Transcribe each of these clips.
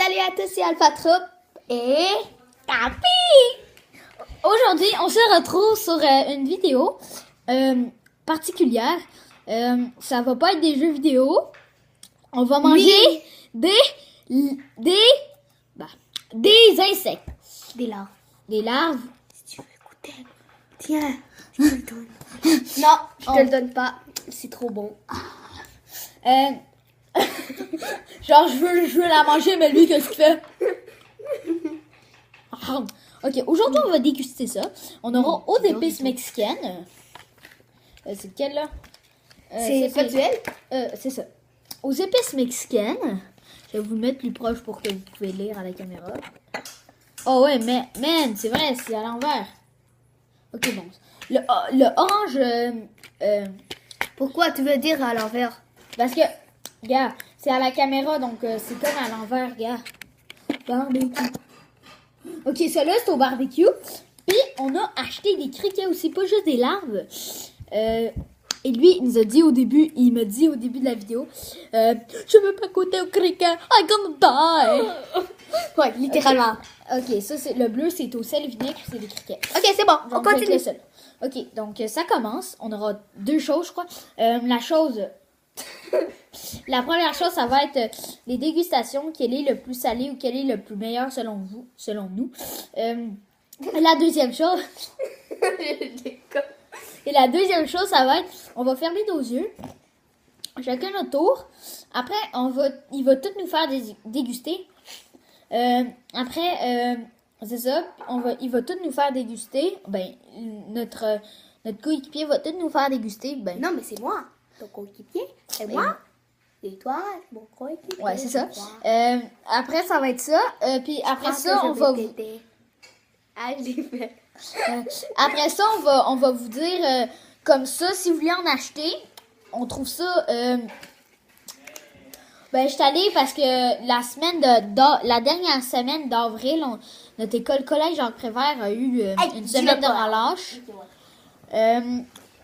Salut à tous, c'est Alpha Troupe et Capi! Aujourd'hui, on se retrouve sur une vidéo particulière. Ça va pas être des jeux vidéo. On va manger des insectes. Des larves. Des larves. Si tu veux goûter, tiens, je te le donne. Non, je te le donne pas. C'est trop bon. Genre, je veux la manger, mais lui, qu'est-ce qu'il fait? Ok, aujourd'hui, on va déguster ça. On aura aux épices mexicaines. C'est lequel, là? C'est pas duel? C'est ça. Aux épices mexicaines. Je vais vous le mettre plus proche pour que vous pouvez lire à la caméra. Oh ouais, mais, man, c'est vrai, c'est à l'envers. Ok, bon. Le orange... Pourquoi tu veux dire à l'envers? Parce que, gars, c'est à la caméra, donc c'est comme à l'envers, gars. Barbecue. Ok, celui-là, c'est au barbecue. Puis, on a acheté des criquets aussi, pas juste des larves. Et lui, il nous a dit au début, de la vidéo, je veux pas goûter au criquet, I'm gonna die. Ouais, littéralement. Ok, ça, c'est le bleu, c'est au sel et vinaigre, c'est des criquets. Ok, c'est bon, on Donc, avec continue. le sel. Ok, donc ça commence. On aura deux choses, je crois. La première chose, ça va être les dégustations. Quel est le plus salé ou quel est le plus meilleur selon nous. La deuxième chose, ça va être, on va fermer nos yeux, chacun notre tour. Après, il va tout nous faire déguster. C'est ça, il va tout nous faire déguster. Ben, notre coéquipier va tout nous faire déguster. Ben, Non, mais c'est moi, ton coéquipier. C'est moi. Et toi, mon coéquipier. Ouais, c'est ça. Après, ça va être ça. Puis après ça, on va vous... Ah, j'ai fait. Après ça, on va vous dire comme ça, si vous voulez en acheter, on trouve ça... Ben, je suis allée parce que la dernière semaine d'avril, notre école collège Jacques Prévert a eu une semaine de relâche.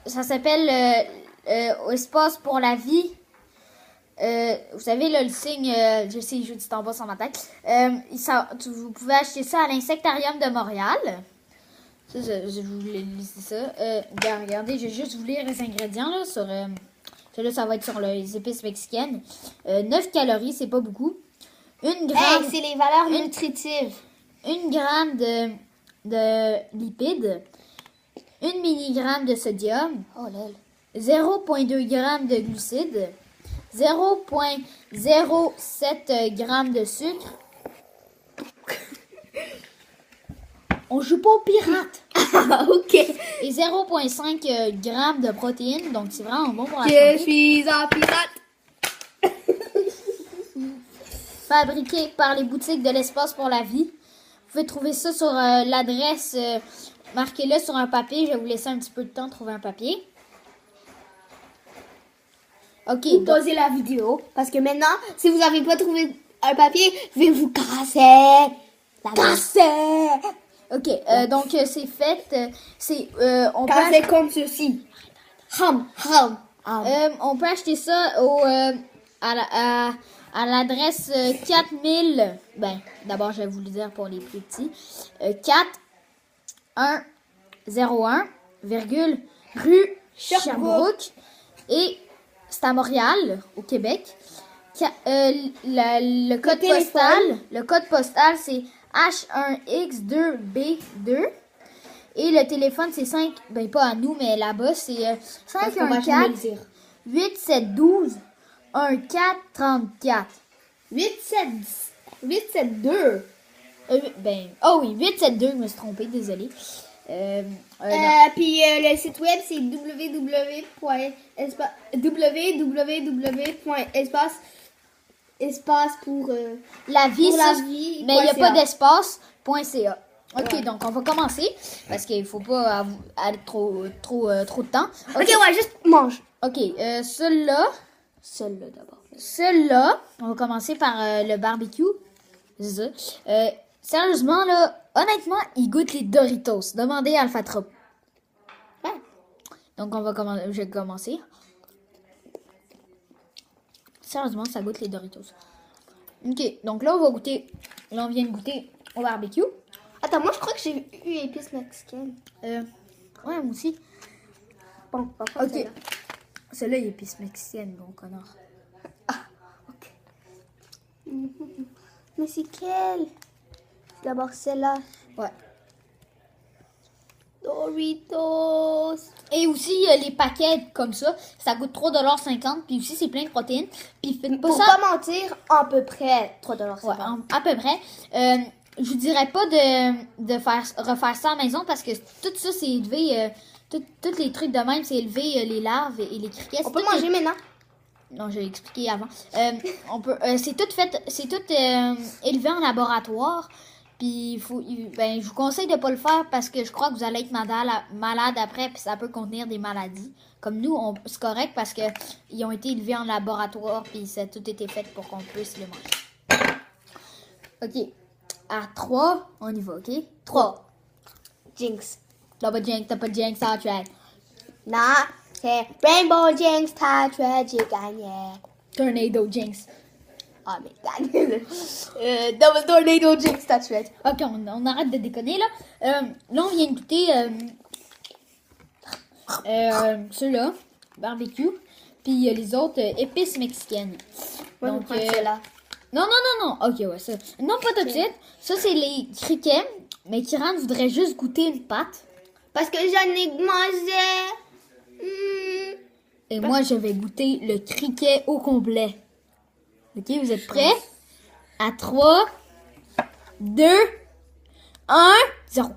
Ça s'appelle Espace pour la vie. Vous savez, là, le signe, je sais, je dis en bas sur ma tête. Vous pouvez acheter ça à l'Insectarium de Montréal. Ça, je voulais lister ça. Regardez, je vais juste vous lire les ingrédients là, sur... Là, ça va être sur les épices mexicaines. 9 calories, c'est pas beaucoup. 1 gramme... Hey, c'est les valeurs nutritives. 1 gramme de lipides. 1 mg de sodium. Oh là. 0,2 g de glucides. 0,07 g de sucre. On joue pas au pirate. Ok. Et 0,5 g de protéines. Donc, c'est vraiment bon pour la Je santé. suis un pirate. Fabriqué par les boutiques de l'espace pour la vie. Vous pouvez trouver ça sur l'adresse. Marquez-le sur un papier. Je vais vous laisser un petit peu de temps de trouver un papier. Ok. Vous pausez la vidéo. Parce que maintenant, si vous n'avez pas trouvé un papier, je vais vous casser. Ok. Donc, c'est fait. On peut Casser comme ceci. Hum. on peut acheter ça à l'adresse 4000. Ben, d'abord, je vais vous le dire pour les plus petits. 4101, rue Sherbrooke. Et c'est à Montréal, au Québec. Le code postal, c'est H1X2B2. Et le téléphone, c'est 5... Ben, pas à nous, mais là-bas, c'est 514-8712-1434. 872. Oh oui, 872, je me suis trompée, désolée. Puis le site web, c'est www.espace pour la vie, pour la vie, mais il n'y a pas .ca. d'espace.ca. Ok, Ouais. donc on va commencer parce qu'il faut pas aller trop de temps. Ok, ouais, juste mange. Ok, celui-là D'abord. Celui-là, on va commencer par le barbecue. C'est ça. Sérieusement, là, honnêtement, il goûte les Doritos. Demandez à Alpha Trop. Ouais. Donc, je vais commencer. Sérieusement, ça goûte les Doritos. Ok, donc là, on va goûter. Là, on vient de goûter au barbecue. Attends, moi, je crois que j'ai eu épices mexicaines. Ouais, moi aussi. Bon, parfois, Ok. Celle-là, il est épice mexicaine, bon connard. Ok. Mais c'est quelle? D'abord celle-là. Ouais. Doritos. Et aussi, les paquets comme ça coûte 3,50 $. Puis aussi, c'est plein de protéines. Puis faites pas Pour ça. pas mentir, à peu près 3 $. Ouais, à peu près. Je vous dirais pas de refaire ça à la maison parce que tout ça, c'est élevé. Tous les trucs de même, c'est élevé les larves et les criquets. On peut manger maintenant. Non, j'ai expliqué avant. C'est tout fait, c'est tout élevé en laboratoire. Puis je vous conseille de pas le faire parce que je crois que vous allez être malade après, puis ça peut contenir des maladies. Comme nous, c'est correct parce que ils ont été élevés en laboratoire, puis ça a tout été fait pour qu'on puisse les manger. Ok, à 3, on y va, ok? 3. Jinx. T'as pas de jinx, ça tu Non, c'est Rainbow Jinx, t'as tué, j'ai gagné. Tornado jinx. Ah, mais gagné. Double Tornado Jinx, t'as tué. Ok, on arrête de déconner là. Là, on vient de goûter ceux-là, barbecue, puis les autres épices mexicaines. Moi, Donc, je vais prendre celle-là. non. Ok, ouais, ça. Non, pas tout de suite. Ça, c'est les criquets, mais Kiran voudrait juste goûter une pâte. Parce que j'en ai mangé. Et moi, je vais goûter le criquet au complet. Ok, vous êtes prêts? À 3, 2, 1, 0.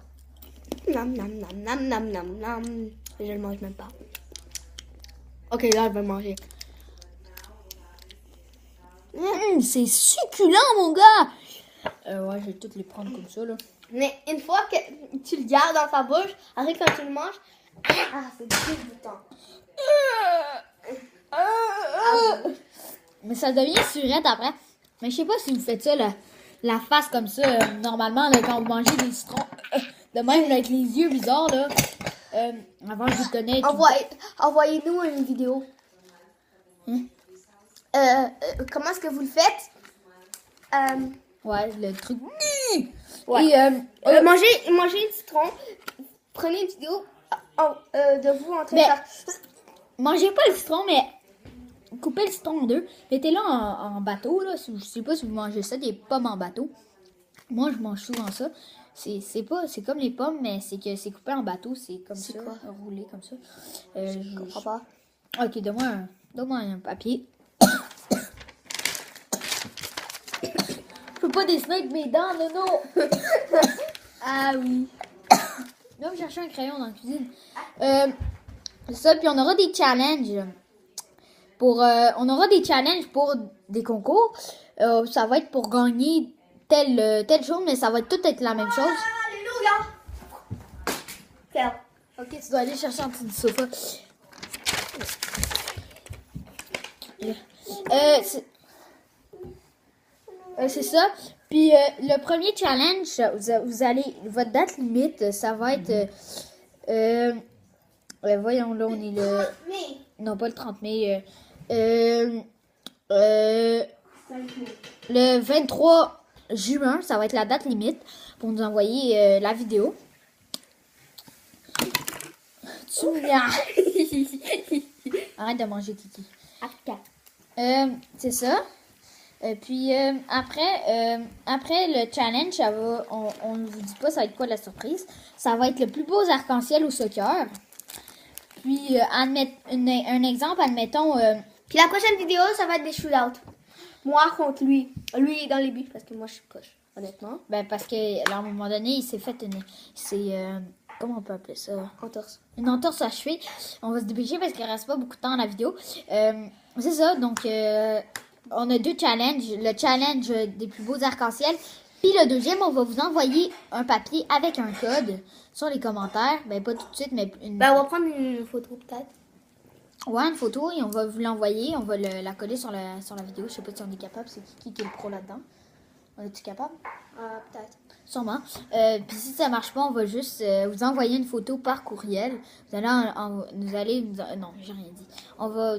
Nam, nam, nam, nam, nam, nam, nam. Je le mange même pas. Ok, là, je vais le manger. C'est succulent, mon gars! Ouais, je vais toutes les prendre comme ça, là. Mais une fois que tu le gardes dans ta bouche, après quand tu le manges, c'est dégoûtant. Mais ça devient surette après. Mais je sais pas si vous faites ça, la face comme ça, normalement, là, quand vous mangez des citrons, de même, là, avec les yeux bizarres, là. Avant, je vous connais. Envoyez-nous une vidéo. Hein? Comment est-ce que vous le faites? Ouais, le truc. Ouais. Et, mangez du citron. Prenez une vidéo de vous en train de faire. Mangez pas le citron, mais coupez le citron en deux. Mettez-le en bateau, là. Je sais pas si vous mangez ça, des pommes en bateau. Moi, je mange souvent ça. C'est comme les pommes, mais c'est que c'est coupé en bateau. C'est comme ça, quoi? roulé comme ça. Je comprends pas. Ok, donne-moi un papier. Je peux pas dessiner avec mes dents, non. Ah oui. Je vais me chercher un crayon dans la cuisine. C'est ça, puis on aura des challenges. On aura des challenges pour des concours. Ça va être pour gagner telle chose, mais ça va tout être la même chose. Alléluia. Ok, tu dois aller chercher en dessous du sofa. C'est ça. Puis le premier challenge, vous allez, votre date limite, ça va être, voyons là, on est le, non pas le 30 mai, le 23 juin, ça va être la date limite pour nous envoyer la vidéo. Tu Arrête de manger, Kiki. C'est ça. Puis après le challenge, on ne vous dit pas ça va être quoi la surprise. Ça va être le plus beau arc-en-ciel au soccer. Puis un exemple, admettons. Puis la prochaine vidéo, ça va être des shootouts. Moi contre lui. Lui dans les buts parce que moi je suis coche, honnêtement. Ben parce que à un moment donné, il s'est fait comment on peut appeler ça? Entorse. Une entorse à cheville. On va se dépêcher parce qu'il ne reste pas beaucoup de temps à la vidéo. C'est ça, donc on a deux challenges. Le challenge des plus beaux arcs-en-ciel. Puis le deuxième, on va vous envoyer un papier avec un code sur les commentaires. Ben pas tout de suite, mais on va prendre une photo peut-être. Ouais, une photo et on va vous l'envoyer. On va la coller sur la vidéo. Je sais pas si on est capable. C'est qui est le pro là-dedans? On est-tu capable? Peut-être. Sûrement. Puis si ça marche pas, on va juste vous envoyer une photo par courriel. Vous allez non, j'ai rien dit. On va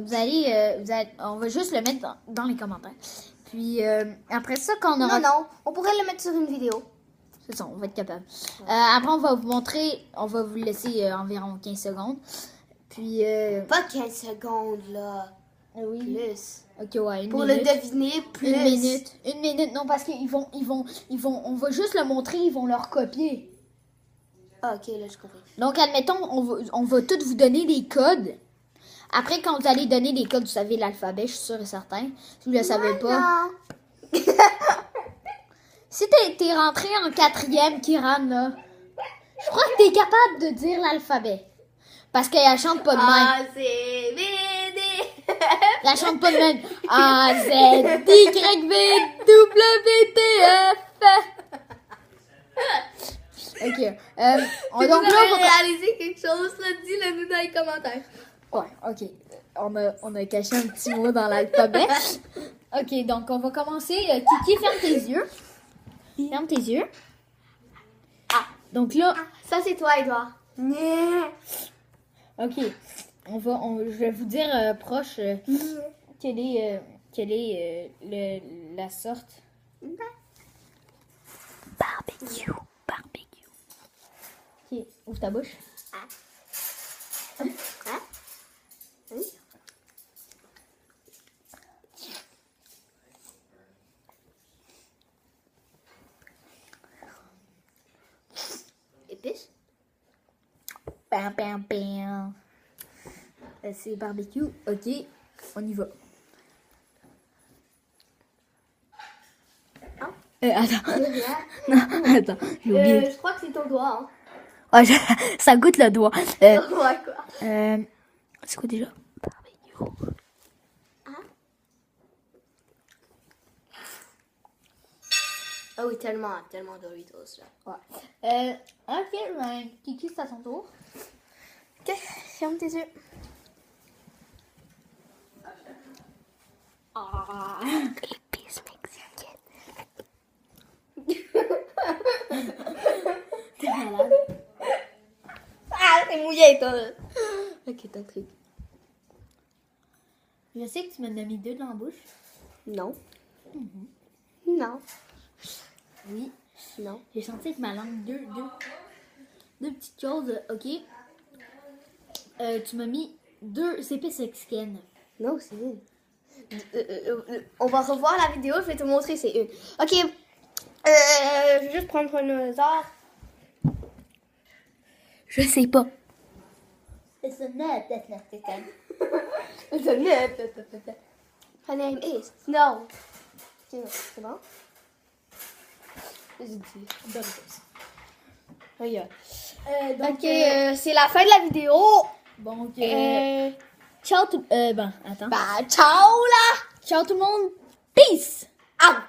juste le mettre dans les commentaires. Puis après ça, quand on aura... Non, on pourrait le mettre sur une vidéo. C'est ça, on va être capable. Après, on va vous montrer, on va vous laisser environ 15 secondes. Puis... Pas 15 secondes, là. oui. Plus. Ok, ouais, Pour minute. le deviner, plus. Une minute, non, parce qu'ils vont, on va juste le montrer, ils vont le recopier. Ah, ok, là, je comprends. Donc, admettons, on va tous vous donner des codes. Après, quand vous allez donner des codes, vous savez l'alphabet, je suis sûre et certain. Si vous ne le savez pas. Si t'es rentré en 4e, Kiran, là, je crois que t'es capable de dire l'alphabet. Parce qu'elle chante pas de même. A, C, B, D. Elle chante pas de même. A, Z, Y, V, W, T, F. Ok. Donc là, on va... réalisé quelque chose, là, dis-le nous dans les commentaires. Ouais, ok. On a caché un petit mot dans l'alphabet. Ok, donc on va commencer. Kiki, ferme tes yeux. Ferme tes yeux. Ah. Donc là, Ça, c'est toi, Edouard. ok. Je vais vous dire proche quelle est la sorte. Barbecue. Ok, ouvre ta bouche. Épice. Bam, bam, bam. C'est barbecue. Ok, on y va. Attends. Non, attends, j'ai oublié. Je crois que c'est ton doigt. Hein. Ah, ça goûte le doigt. Ouais, quoi. C'est quoi déjà? Barbecue. Ah oui, tellement Doritos, là. Ouais. Ok, ben, Kiki, c'est à ton tour. Ok, ferme tes yeux. Épice mexicaine. T'es malade. Ah, c'est mouillé, toi. Ok, t'as truc. Je sais que tu m'en as mis 2 dans la bouche. Non. Non. Oui. Non. J'ai senti avec ma langue deux petites choses. Ok. Tu m'as mis 2 épices mexicaines. Non, c'est une. On va revoir la vidéo, je vais te montrer, c'est une. Ok. Je vais juste prendre un hasard. Je sais pas. It's a nut that's Mexican. It's a nut that's Mexican. Her name is Snow. C'est bon? J'ai dit. Doritos. Regarde. Donc, c'est la fin de la vidéo. bon, ok. Ciao tout... attends. Bah, ciao là! Ciao tout le monde. Peace! Ah!